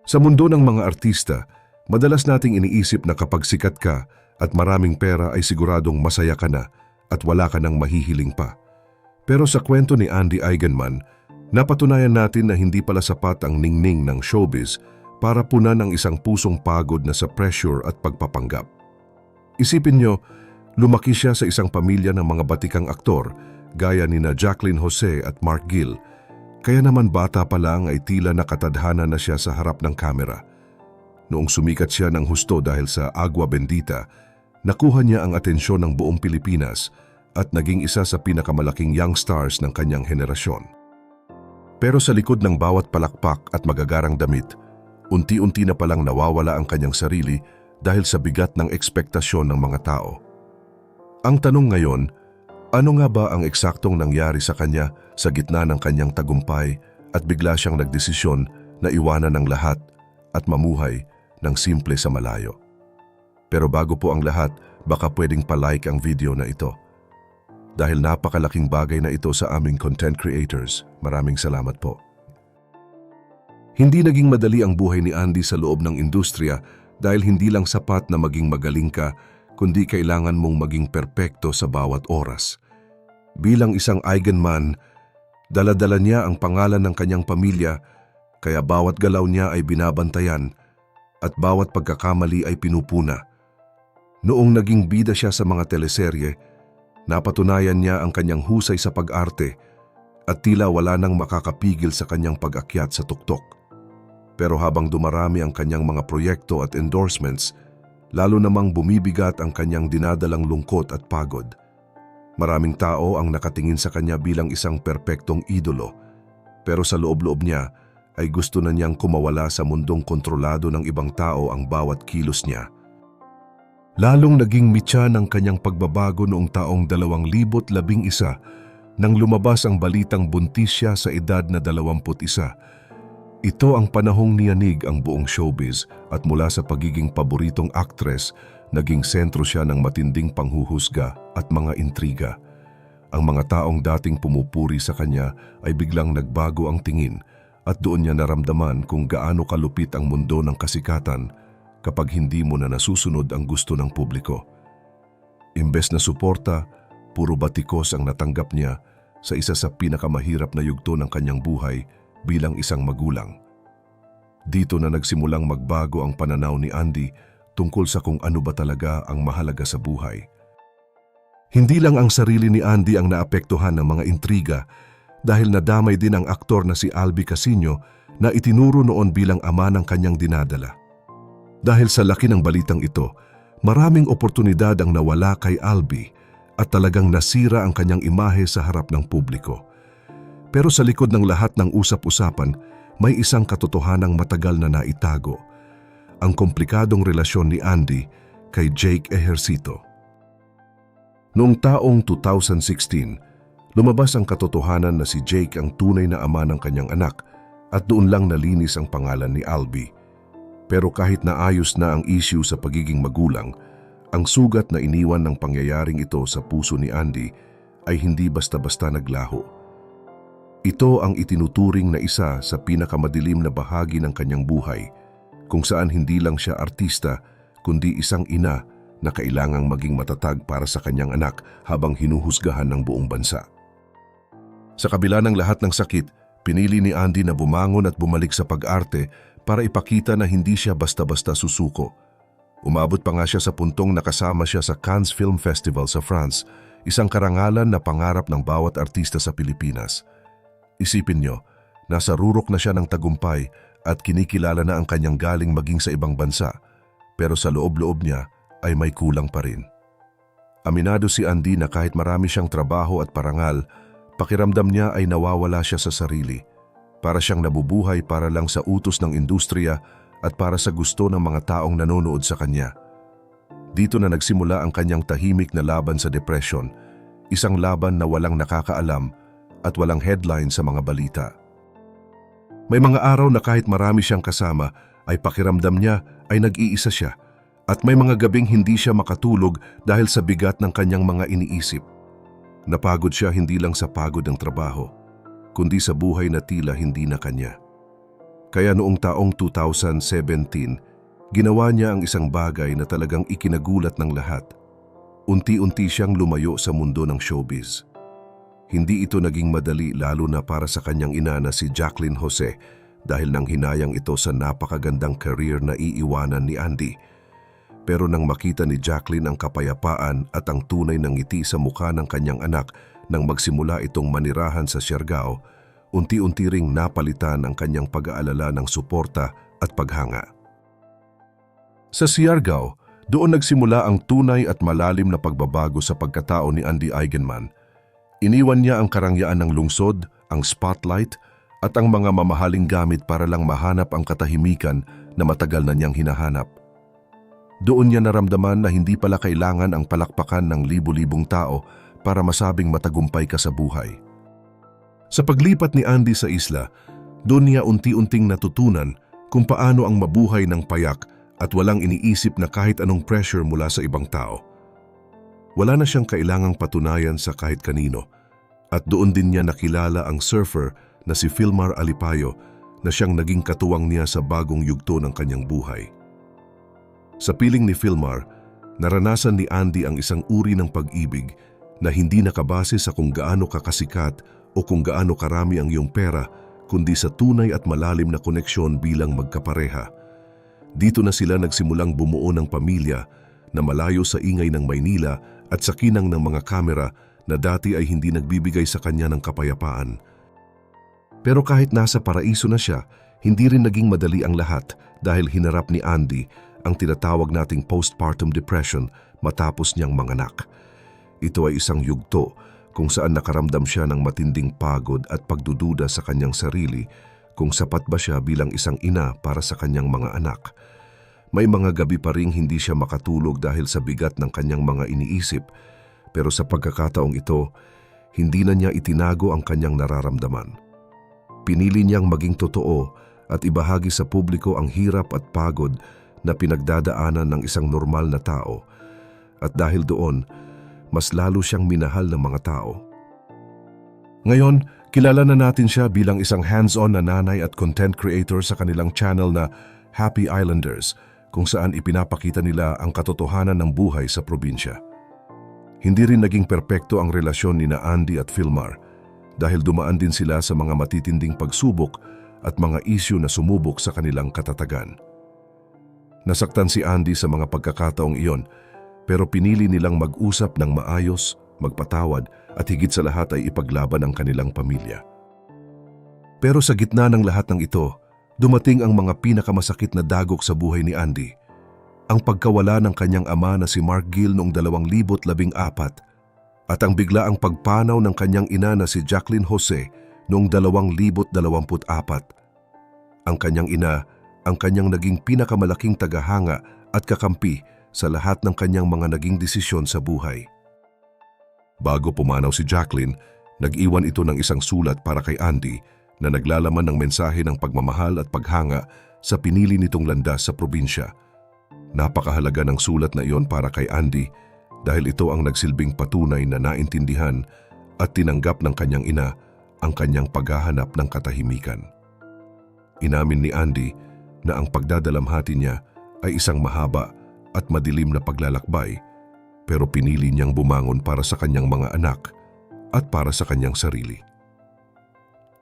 Sa mundo ng mga artista, madalas nating iniisip na kapag sikat ka at maraming pera ay siguradong masaya ka na at wala ka nang mahihiling pa. Pero sa kwento ni Andy Eigenman, napatunayan natin na hindi pala sapat ang ningning ng showbiz para punan ang isang pusong pagod na sa pressure at pagpapanggap. Isipin nyo, lumaki siya sa isang pamilya ng mga batikang aktor gaya nina Jacqueline Jose at Mark Gill. Kaya naman bata pa lang ay tila nakatadhana na siya sa harap ng kamera. Noong sumikat siya ng husto dahil sa Agua Bendita, nakuha niya ang atensyon ng buong Pilipinas at naging isa sa pinakamalaking young stars ng kanyang henerasyon. Pero sa likod ng bawat palakpak at magagarang damit, unti-unti na palang nawawala ang kanyang sarili dahil sa bigat ng ekspektasyon ng mga tao. Ang tanong ngayon, ano nga ba ang eksaktong nangyari sa kanya sa gitna ng kanyang tagumpay at bigla siyang nagdesisyon na iwanan ang lahat at mamuhay ng simple sa malayo? Pero bago po ang lahat, baka pwedeng palike ang video na ito. Dahil napakalaking bagay na ito sa aming content creators. Maraming salamat po. Hindi naging madali ang buhay ni Andy sa loob ng industriya dahil hindi lang sapat na maging magaling ka, kundi kailangan mong maging perpekto sa bawat oras. Bilang isang Eigenman, dala-dala niya ang pangalan ng kanyang pamilya, kaya bawat galaw niya ay binabantayan at bawat pagkakamali ay pinupuna. Noong naging bida siya sa mga teleserye, napatunayan niya ang kanyang husay sa pag-arte at tila wala nang makakapigil sa kanyang pag-akyat sa tuktok. Pero habang dumarami ang kanyang mga proyekto at endorsements, lalo namang bumibigat ang kanyang dinadalang lungkot at pagod. Maraming tao ang nakatingin sa kanya bilang isang perpektong idolo, pero sa loob-loob niya ay gusto na niyang kumawala sa mundong kontrolado ng ibang tao ang bawat kilos niya. Lalong naging mitya ng kanyang pagbabago noong taong 2011 nang lumabas ang balitang buntis siya sa edad na 21. Ito ang panahong niyanig ang buong showbiz at mula sa pagiging paboritong aktres, naging sentro siya ng matinding panghuhusga at mga intriga. Ang mga taong dating pumupuri sa kanya ay biglang nagbago ang tingin at doon niya naramdaman kung gaano kalupit ang mundo ng kasikatan kapag hindi mo na nasusunod ang gusto ng publiko. Imbes na suporta, puro batikos ang natanggap niya sa isa sa pinakamahirap na yugto ng kanyang buhay bilang isang magulang. Dito na nagsimulang magbago ang pananaw ni Andy tungkol sa kung ano ba talaga ang mahalaga sa buhay. Hindi lang ang sarili ni Andy ang naapektuhan ng mga intriga dahil nadamay din ang aktor na si Albi Casino na itinuro noon bilang ama ng kanyang dinadala. Dahil sa laki ng balitang ito, maraming oportunidad ang nawala kay Albi at talagang nasira ang kanyang imahe sa harap ng publiko. Pero sa likod ng lahat ng usap-usapan, may isang katotohanang matagal na naitago. Ang komplikadong relasyon ni Andy kay Jake Ejercito. Noong taong 2016, lumabas ang katotohanan na si Jake ang tunay na ama ng kanyang anak at doon lang nalinis ang pangalan ni Albi. Pero kahit naayos na ang issue sa pagiging magulang, ang sugat na iniwan ng pangyayaring ito sa puso ni Andy ay hindi basta-basta naglaho. Ito ang itinuturing na isa sa pinakamadilim na bahagi ng kanyang buhay, kung saan hindi lang siya artista, kundi isang ina na kailangang maging matatag para sa kanyang anak habang hinuhusgahan ng buong bansa. Sa kabila ng lahat ng sakit, pinili ni Andy na bumangon at bumalik sa pag-arte para ipakita na hindi siya basta-basta susuko. Umabot pa nga siya sa puntong nakasama siya sa Cannes Film Festival sa France, isang karangalan na pangarap ng bawat artista sa Pilipinas. Isipin nyo, nasa rurok na siya ng tagumpay at kinikilala na ang kanyang galing maging sa ibang bansa, pero sa loob-loob niya ay may kulang pa rin. Aminado si Andy na kahit marami siyang trabaho at parangal, pakiramdam niya ay nawawala siya sa sarili. Para siyang nabubuhay para lang sa utos ng industriya at para sa gusto ng mga taong nanonood sa kanya. Dito na nagsimula ang kanyang tahimik na laban sa depression, isang laban na walang nakakaalam at walang headline sa mga balita. May mga araw na kahit marami siyang kasama ay pakiramdam niya ay nag-iisa siya at may mga gabing hindi siya makatulog dahil sa bigat ng kanyang mga iniisip. Napagod siya hindi lang sa pagod ng trabaho, kundi sa buhay na tila hindi na kanya. Kaya noong taong 2017, ginawa niya ang isang bagay na talagang ikinagulat ng lahat. Unti-unti siyang lumayo sa mundo ng showbiz. Hindi ito naging madali lalo na para sa kanyang ina na si Jacqueline Jose dahil nang hinayang ito sa napakagandang career na iiwanan ni Andy. Pero nang makita ni Jacqueline ang kapayapaan at ang tunay ng ngiti sa mukha ng kanyang anak nang magsimula itong manirahan sa Siargao, unti-unti ring napalitan ang kanyang pag-aalala ng suporta at paghanga. Sa Siargao, doon nagsimula ang tunay at malalim na pagbabago sa pagkatao ni Andy Eigenman. Iniwan niya ang karangyaan ng lungsod, ang spotlight, at ang mga mamahaling gamit para lang mahanap ang katahimikan na matagal na niyang hinahanap. Doon niya naramdaman na hindi pala kailangan ang palakpakan ng libu-libong tao para masabing matagumpay ka sa buhay. Sa paglipat ni Andy sa isla, doon niya unti-unting natutunan kung paano ang mabuhay ng payak at walang iniisip na kahit anong pressure mula sa ibang tao. Wala na siyang kailangang patunayan sa kahit kanino at doon din niya nakilala ang surfer na si Filmar Alipayo na siyang naging katuwang niya sa bagong yugto ng kanyang buhay. Sa piling ni Filmar, naranasan ni Andy ang isang uri ng pag-ibig na hindi nakabase sa kung gaano kakasikat o kung gaano karami ang iyong pera, kundi sa tunay at malalim na koneksyon bilang magkapareha. Dito na sila nagsimulang bumuo ng pamilya na malayo sa ingay ng Maynila at sa kinang ng mga kamera na dati ay hindi nagbibigay sa kanya ng kapayapaan. Pero kahit nasa paraiso na siya, hindi rin naging madali ang lahat dahil hinarap ni Andy ang tinatawag nating postpartum depression matapos niyang manganak. Ito ay isang yugto kung saan nakaramdam siya ng matinding pagod at pagdududa sa kanyang sarili kung sapat ba siya bilang isang ina para sa kanyang mga anak. May mga gabi pa ring hindi siya makatulog dahil sa bigat ng kanyang mga iniisip, pero sa pagkakataong ito, hindi na niya itinago ang kanyang nararamdaman. Pinili niyang maging totoo at ibahagi sa publiko ang hirap at pagod na pinagdadaanan ng isang normal na tao. At dahil doon, mas lalo siyang minahal ng mga tao. Ngayon, kilala na natin siya bilang isang hands-on na nanay at content creator sa kanilang channel na Happy Islanders, kung saan ipinapakita nila ang katotohanan ng buhay sa probinsya. Hindi rin naging perpekto ang relasyon ni Andy at Filmar dahil dumaan din sila sa mga matitinding pagsubok at mga isyu na sumubok sa kanilang katatagan. Nasaktan si Andy sa mga pagkakataong iyon, pero pinili nilang mag-usap ng maayos, magpatawad at higit sa lahat ay ipaglaban ang kanilang pamilya. Pero sa gitna ng lahat ng ito, dumating ang mga pinakamasakit na dagok sa buhay ni Andy. Ang pagkawala ng kanyang ama na si Mark Gill noong 2014 at ang biglaang pagpanaw ng kanyang ina na si Jacqueline Jose noong 2024. Ang kanyang ina, ang kanyang naging pinakamalaking tagahanga at kakampi sa lahat ng kanyang mga naging desisyon sa buhay. Bago pumanaw si Jacqueline, nag-iwan ito ng isang sulat para kay Andy na naglalaman ng mensahe ng pagmamahal at paghanga sa pinili nitong landas sa probinsya. Napakahalaga ng sulat na iyon para kay Andy dahil ito ang nagsilbing patunay na naintindihan at tinanggap ng kanyang ina ang kanyang paghahanap ng katahimikan. Inamin ni Andy na ang pagdadalamhati niya ay isang mahaba at madilim na paglalakbay, pero pinili niyang bumangon para sa kanyang mga anak at para sa kanyang sarili.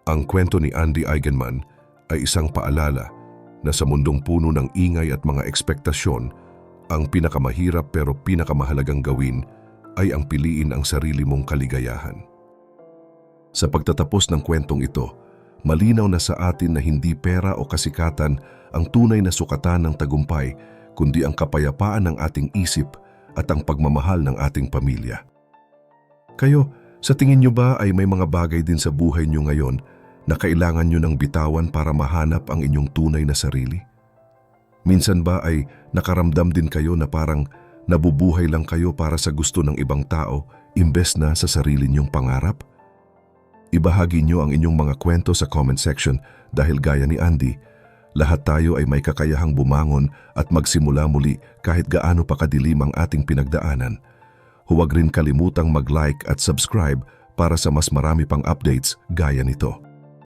Ang kwento ni Andy Eigenman ay isang paalala na sa mundong puno ng ingay at mga ekspektasyon, ang pinakamahirap pero pinakamahalagang gawin ay ang piliin ang sarili mong kaligayahan. Sa pagtatapos ng kwentong ito, malinaw na sa atin na hindi pera o kasikatan ang tunay na sukatan ng tagumpay, kundi ang kapayapaan ng ating isip at ang pagmamahal ng ating pamilya. Kayo, sa tingin nyo ba ay may mga bagay din sa buhay nyo ngayon na kailangan nyo ng bitawan para mahanap ang inyong tunay na sarili? Minsan ba ay nakaramdam din kayo na parang nabubuhay lang kayo para sa gusto ng ibang tao imbes na sa sarili nyong pangarap? Ibahagi nyo ang inyong mga kwento sa comment section dahil gaya ni Andy, lahat tayo ay may kakayahang bumangon at magsimula muli kahit gaano pa kadilim ang ating pinagdaanan. Huwag rin kalimutang mag-like at subscribe para sa mas marami pang updates gaya nito.